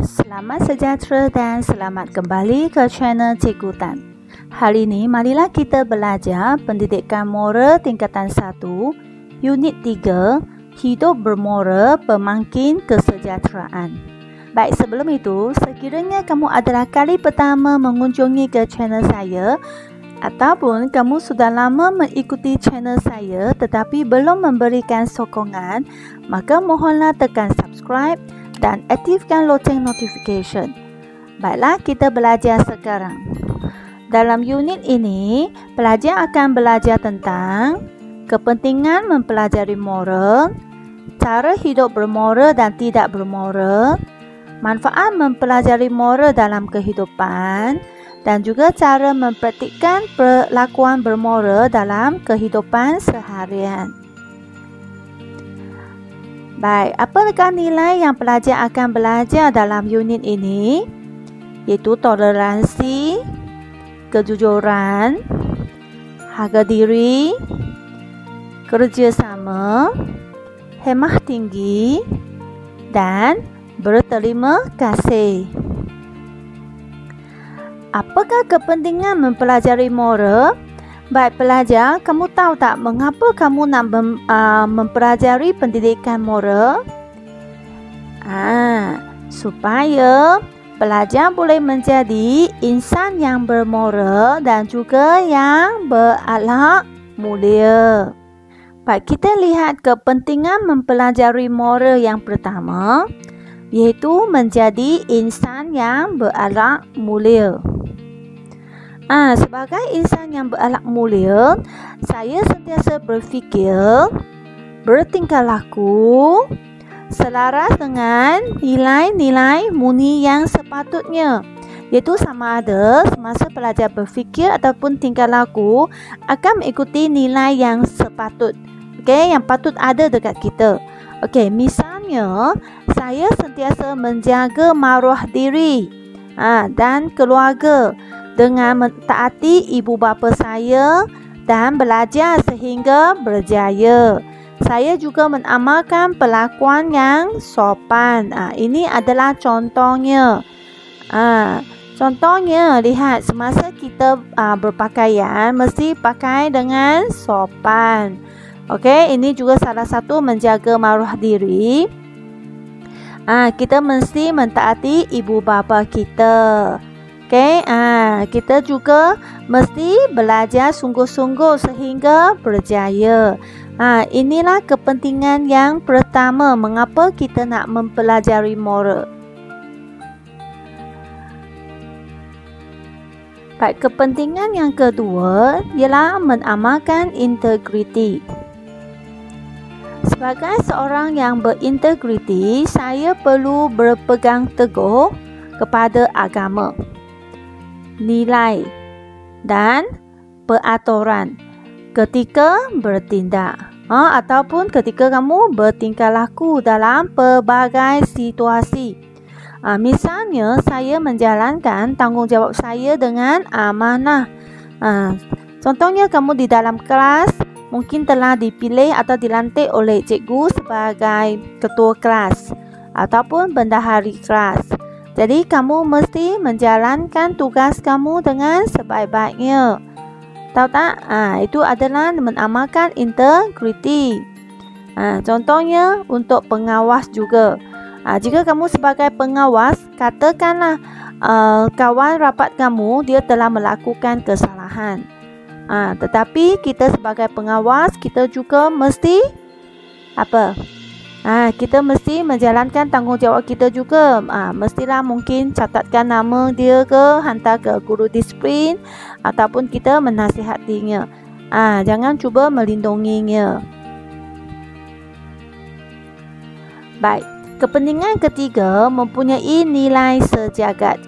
Selamat sejahtera dan selamat kembali ke channel Cikgu Tan. Hari ini marilah kita belajar pendidikan moral tingkatan 1, unit 3, hidup bermoral pemangkin kesejahteraan. Baik, sebelum itu, sekiranya kamu adalah kali pertama mengunjungi ke channel saya ataupun kamu sudah lama mengikuti channel saya tetapi belum memberikan sokongan, maka mohonlah tekan subscribe dan aktifkan loceng notification. Baiklah, kita belajar sekarang. Dalam unit ini, pelajar akan belajar tentang kepentingan mempelajari moral, cara hidup bermoral dan tidak bermoral, manfaat mempelajari moral dalam kehidupan, dan juga cara mempraktikkan perlakuan bermoral dalam kehidupan seharian. Baik, apakah nilai yang pelajar akan belajar dalam unit ini? Iaitu toleransi, kejujuran, harga diri, kerjasama, hemah tinggi, dan berterima kasih. Apakah kepentingan mempelajari moral? Baik pelajar, kamu tahu tak mengapa kamu nak mempelajari pendidikan moral? Supaya pelajar boleh menjadi insan yang bermoral dan juga yang berakhlak mulia. Baik, kita lihat kepentingan mempelajari moral yang pertama, iaitu menjadi insan yang berakhlak mulia. Sebagai insan yang berakhlak mulia, saya sentiasa berfikir, bertingkah laku selaras dengan nilai-nilai murni yang sepatutnya. Iaitu sama ada semasa pelajar berfikir ataupun tingkah laku akan mengikuti nilai yang sepatut. Okey, yang patut ada dekat kita. Okey, misalnya saya sentiasa menjaga maruah diri dan keluarga dengan mentaati ibu bapa saya dan belajar sehingga berjaya. Saya juga mengamalkan perlakuan yang sopan. Ini adalah contohnya. Contohnya, lihat semasa kita berpakaian mesti pakai dengan sopan. Okey, ini juga salah satu menjaga maruah diri. Kita mesti mentaati ibu bapa kita. Okey, kita juga mesti belajar sungguh-sungguh sehingga berjaya. Inilah kepentingan yang pertama mengapa kita nak mempelajari moral. Baik, kepentingan yang kedua ialah mengamalkan integriti. Sebagai seorang yang berintegriti, saya perlu berpegang teguh kepada agama, nilai dan peraturan ketika bertindak ataupun ketika kamu bertingkah laku dalam pelbagai situasi. Misalnya saya menjalankan tanggungjawab saya dengan amanah. Contohnya kamu di dalam kelas mungkin telah dipilih atau dilantik oleh cikgu sebagai ketua kelas ataupun bendahari kelas. Jadi kamu mesti menjalankan tugas kamu dengan sebaik-baiknya. Tahu tak? Itu adalah mengamalkan integriti. Contohnya untuk pengawas juga. Jika kamu sebagai pengawas, katakanlah kawan rapat kamu dia telah melakukan kesalahan. Tetapi kita sebagai pengawas, kita juga mesti apa? Kita mesti menjalankan tanggungjawab kita juga. Mestilah mungkin catatkan nama dia ke, hantar ke guru disiplin ataupun kita menasihatinya. Jangan cuba melindunginya. Baik, kepentingan ketiga mempunyai nilai sejagat.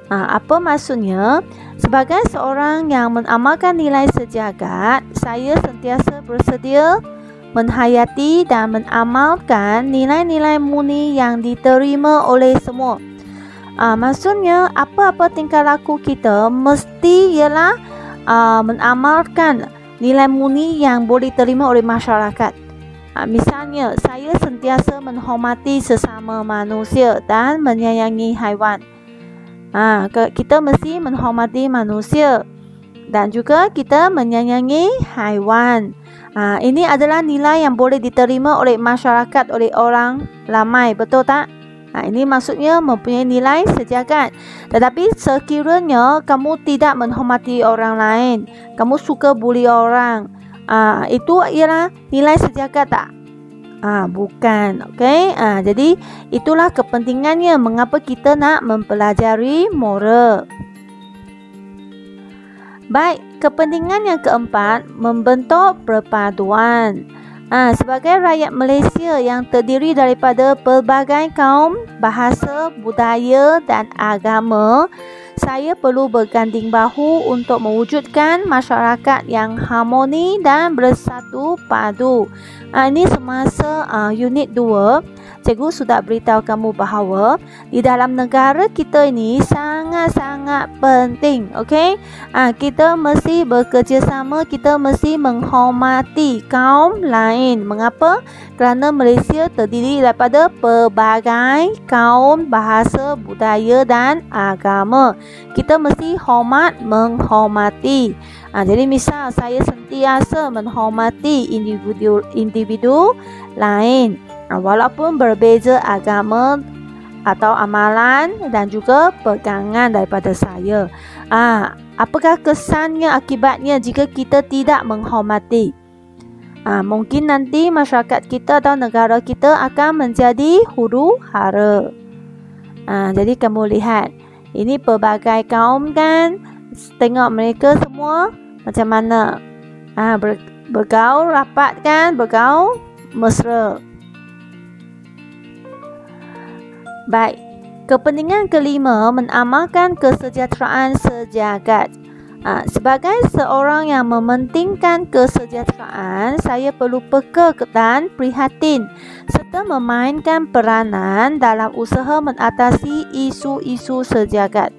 Apa maksudnya? Sebagai seorang yang mengamalkan nilai sejagat, saya sentiasa bersedia menghayati dan mengamalkan nilai-nilai murni yang diterima oleh semua. Maksudnya apa-apa tingkah laku kita mesti ialah mengamalkan nilai murni yang boleh diterima oleh masyarakat. Misalnya, saya sentiasa menghormati sesama manusia dan menyayangi haiwan. Kita mesti menghormati manusia dan juga kita menyayangi haiwan. Ini adalah nilai yang boleh diterima oleh masyarakat, oleh orang ramai, betul tak? Ini maksudnya mempunyai nilai sejagat. Tetapi sekiranya kamu tidak menghormati orang lain, kamu suka bully orang, itu ialah nilai sejagat tak? Bukan. Okey. Jadi itulah kepentingannya mengapa kita nak mempelajari moral. Baik, kepentingan yang keempat, membentuk perpaduan. Sebagai rakyat Malaysia yang terdiri daripada pelbagai kaum, bahasa, budaya dan agama, saya perlu berganding bahu untuk mewujudkan masyarakat yang harmoni dan bersatu padu. Ini semasa unit 2, cikgu sudah beritahu kamu bahawa di dalam negara kita ini sangat-sangat penting. Okey? Kita mesti bekerjasama, kita mesti menghormati kaum lain. Mengapa? Kerana Malaysia terdiri daripada pelbagai kaum, bahasa, budaya dan agama. Kita mesti hormat menghormati. Jadi misal saya sentiasa menghormati individu lain, walaupun berbeza agama atau amalan dan juga pegangan daripada saya. Apakah kesannya, akibatnya jika kita tidak menghormati? Mungkin nanti masyarakat kita atau negara kita akan menjadi huru-hara. Jadi kamu lihat, ini pelbagai kaum kan, tengok mereka semua macam mana, bergaul rapat kan, bergaul mesra. Baik, kepentingan kelima, mengamalkan kesejahteraan sejagat. Sebagai seorang yang mementingkan kesejahteraan, saya perlu peka dan prihatin serta memainkan peranan dalam usaha mengatasi isu-isu sejagat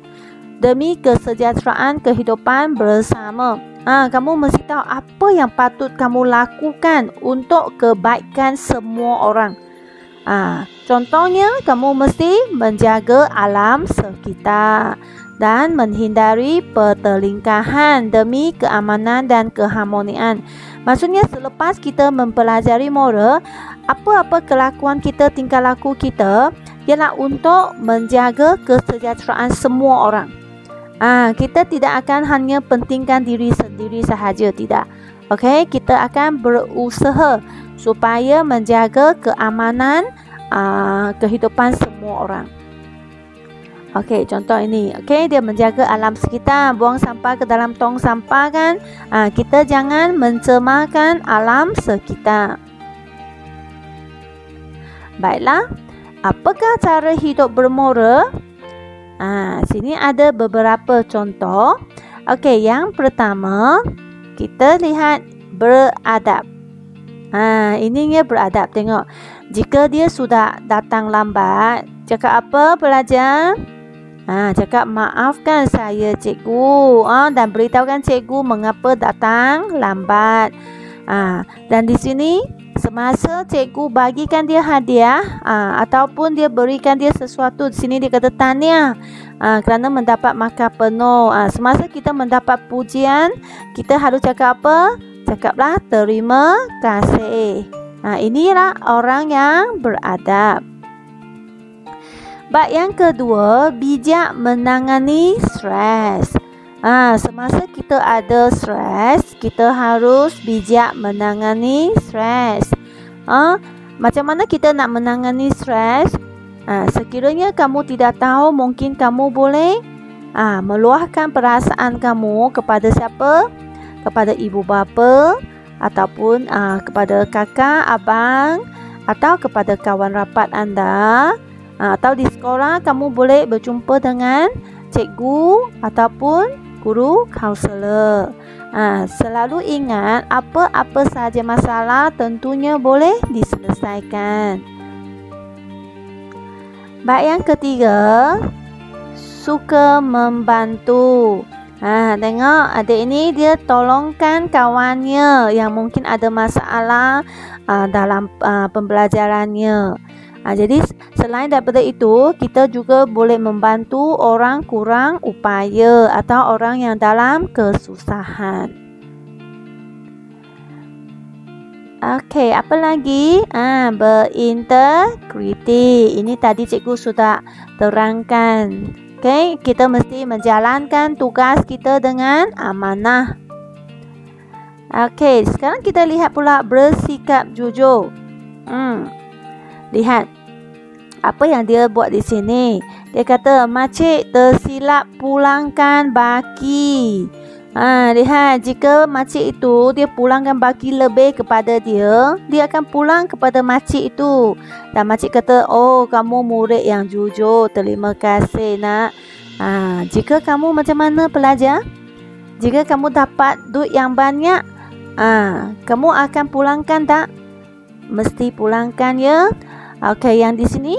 demi kesejahteraan kehidupan bersama. Kamu mesti tahu apa yang patut kamu lakukan untuk kebaikan semua orang. Contohnya, kamu mesti menjaga alam sekitar dan menghindari pertelingkahan demi keamanan dan keharmonian. Maksudnya, selepas kita mempelajari moral, apa-apa kelakuan kita, tingkah laku kita ialah untuk menjaga kesejahteraan semua orang. Kita tidak akan hanya pentingkan diri sendiri sahaja, tidak. Okey, kita akan berusaha supaya menjaga keamanan kehidupan semua orang. Okey, contoh ini. Okey, dia menjaga alam sekitar, buang sampah ke dalam tong sampah kan. Kita jangan mencemarkan alam sekitar. Baiklah, apakah cara hidup bermoral? Sini ada beberapa contoh. Okey, yang pertama, kita lihat beradab. Ininya beradab. Tengok, jika dia sudah datang lambat, cakap apa pelajar? Cakap maafkan saya cikgu, dan beritahukan cikgu mengapa datang lambat. Dan di sini semasa cikgu bagikan dia hadiah, ataupun dia berikan dia sesuatu, di sini dia kata tahniah kerana mendapat markah penuh. Semasa kita mendapat pujian, kita harus cakap apa? Cakaplah terima kasih. Inilah orang yang beradab. Bab yang kedua, bijak menangani stres. Semasa kita ada stres, kita harus bijak menangani stres. Macam mana kita nak menangani stres? Sekiranya kamu tidak tahu, mungkin kamu boleh meluahkan perasaan kamu kepada siapa? Kepada ibu bapa, ataupun kepada kakak, abang, atau kepada kawan rapat anda. Atau di sekolah kamu boleh berjumpa dengan cikgu ataupun guru kaunselor. Selalu ingat, apa-apa sahaja masalah tentunya boleh diselesaikan. Bab yang ketiga, suka membantu. Tengok adik ini dia tolongkan kawannya yang mungkin ada masalah dalam pembelajarannya. Jadi selain daripada itu, kita juga boleh membantu orang kurang upaya atau orang yang dalam kesusahan. Okey, apa lagi? Berintegriti. Ini tadi cikgu sudah terangkan. Okey, kita mesti menjalankan tugas kita dengan amanah. Okey, sekarang kita lihat pula bersikap jujur. Lihat apa yang dia buat di sini. Dia kata, "Makcik tersilap pulangkan baki." Lihat, jika makcik itu dia pulangkan baki lebih kepada dia, dia akan pulang kepada makcik itu. Dan makcik kata, "Oh, kamu murid yang jujur. Terima kasih, nak." Jika kamu macam mana pelajar? Jika kamu dapat duit yang banyak, kamu akan pulangkan tak? Mesti pulangkan, ya. Okey, yang di sini,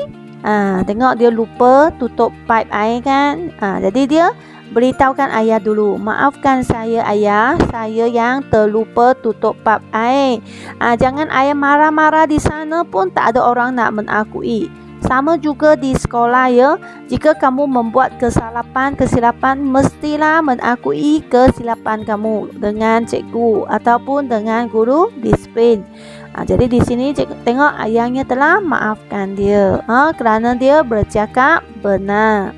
tengok dia lupa tutup pipe air kan? Jadi dia beritahukan ayah dulu, "Maafkan saya ayah, saya yang terlupa tutup pipe air." Jangan ayah marah-marah di sana pun tak ada orang nak mengakui. Sama juga di sekolah, ya. Jika kamu membuat kesilapan, mestilah mengakui kesilapan kamu dengan cikgu ataupun dengan guru disiplin. Jadi di sini tengok ayahnya telah maafkan dia kerana dia bercakap benar.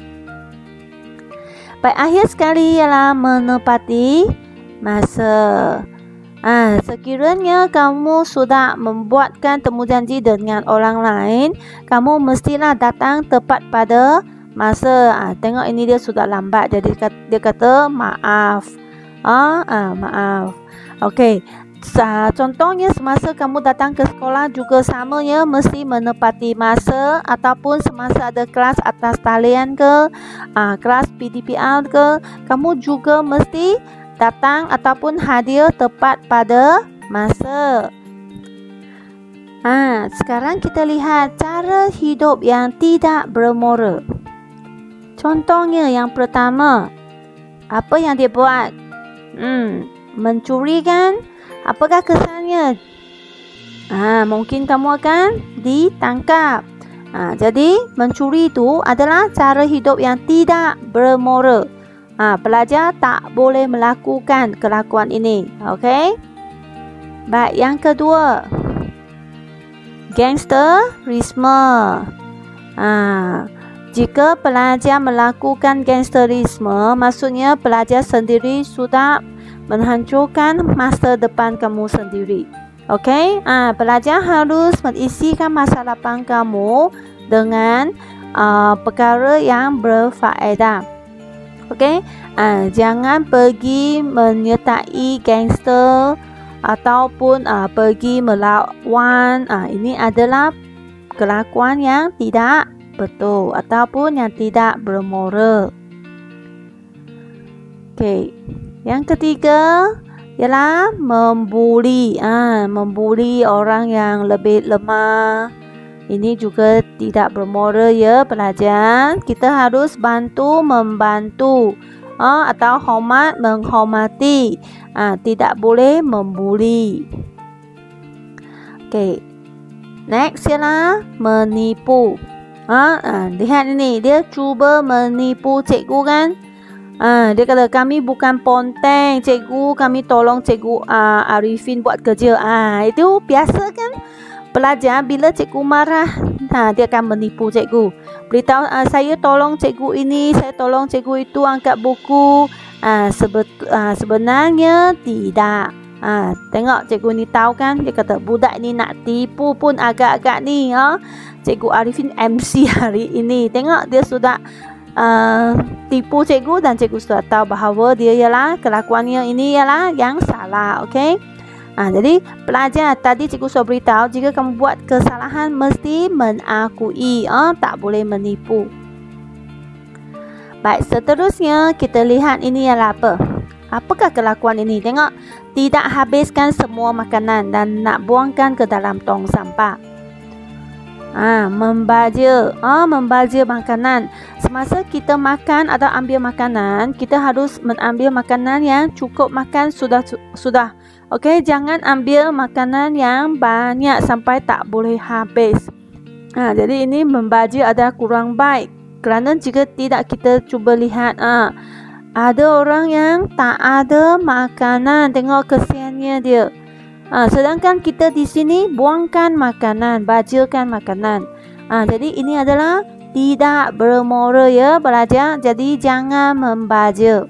Baik, akhir sekali ialah menepati masa. Sekiranya kamu sudah membuatkan temujanji dengan orang lain, kamu mestilah datang tepat pada masa. Tengok ini dia sudah lambat, jadi dia kata maaf. Maaf. Okey. Contohnya semasa kamu datang ke sekolah juga sama, ya, mesti menepati masa ataupun semasa ada kelas atas talian ke, kelas PDPR ke, kamu juga mesti datang ataupun hadir tepat pada masa. Sekarang kita lihat cara hidup yang tidak bermoral. Contohnya yang pertama, apa yang dia buat? Mencuri kan? Apakah kesannya? Mungkin kamu akan ditangkap. Jadi mencuri itu adalah cara hidup yang tidak bermoral. Pelajar tak boleh melakukan kelakuan ini. Okey? Baik, yang kedua, gangsterisme. Jika pelajar melakukan gangsterisme, maksudnya pelajar sendiri sudah menghancurkan masa depan kamu sendiri. Okey? Pelajar harus mengisikan masa depan kamu dengan perkara yang berfaedah. Okey? Jangan pergi menyertai gangster ataupun pergi melawan. Ini adalah kelakuan yang tidak betul ataupun yang tidak bermoral. Okey. Yang ketiga ialah membuli. Membuli orang yang lebih lemah. Ini juga tidak bermoral, ya pelajar. Kita harus membantu atau hormat menghormati. Tidak boleh membuli. Okey. Next ialah menipu. Lihat ini, dia cuba menipu cikgu kan? Dia kata, "Kami bukan ponteng cikgu, kami tolong cikgu Arifin buat kerja." Itu biasa kan? Pelajar bila cikgu marah, dia akan menipu cikgu. Beritahu, "Saya tolong cikgu ini, saya tolong cikgu itu angkat buku." Sebenarnya tidak. Tengok cikgu ni tahu kan? Dia kata, "Budak ni nak tipu pun agak-agak ni." Cikgu Arifin MC hari ini. Tengok dia sudah tipu cikgu dan cikgu sudah tahu bahawa dia ialah kelakuannya ini ialah yang salah. Okey? Jadi pelajar, tadi cikgu sudah beritahu, jika kamu buat kesalahan mesti mengakui, tak boleh menipu. Baik, seterusnya kita lihat ini ialah apa? Apakah kelakuan ini? Tengok, tidak habiskan semua makanan dan nak buangkan ke dalam tong sampah. Membaja. Membaja makanan. Semasa kita makan atau ambil makanan, kita harus mengambil makanan yang cukup makan sudah. Okey, jangan ambil makanan yang banyak sampai tak boleh habis. Jadi ini membaja adalah kurang baik. Kerana jika tidak kita cuba lihat, ada orang yang tak ada makanan, tengok kesiannya dia. Sedangkan kita di sini buangkan makanan, bajakan makanan. Jadi ini adalah tidak bermoral ya pelajar. Jadi jangan membaja.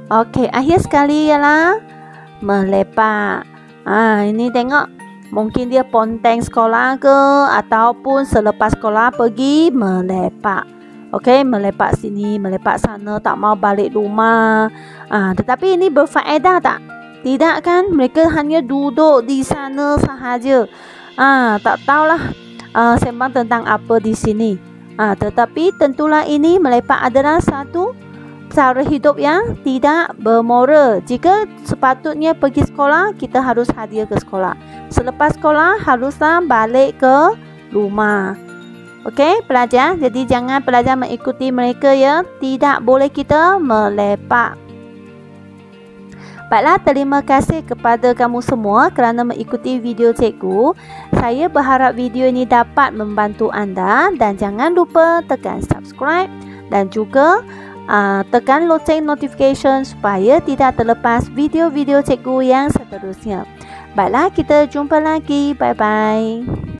Okey, akhir sekali ialah melepak. Ini tengok, mungkin dia ponteng sekolah ke ataupun selepas sekolah pergi melepak. Okey, melepak sini, melepak sana, tak mau balik rumah. Tetapi ini berfaedah tak? Tidak kan? Mereka hanya duduk di sana sahaja. Tak tahulah sembang tentang apa di sini. Tetapi tentulah ini melepak adalah satu cara hidup yang tidak bermoral. Jika sepatutnya pergi sekolah, kita harus hadir ke sekolah. Selepas sekolah, haruslah balik ke rumah. Okey, pelajar. Jadi jangan pelajar mengikuti mereka ya. Tidak boleh kita melepak. Baiklah, terima kasih kepada kamu semua kerana mengikuti video cikgu. Saya berharap video ini dapat membantu anda dan jangan lupa tekan subscribe dan juga tekan loceng notification supaya tidak terlepas video-video cikgu yang seterusnya. Baiklah, kita jumpa lagi. Bye-bye.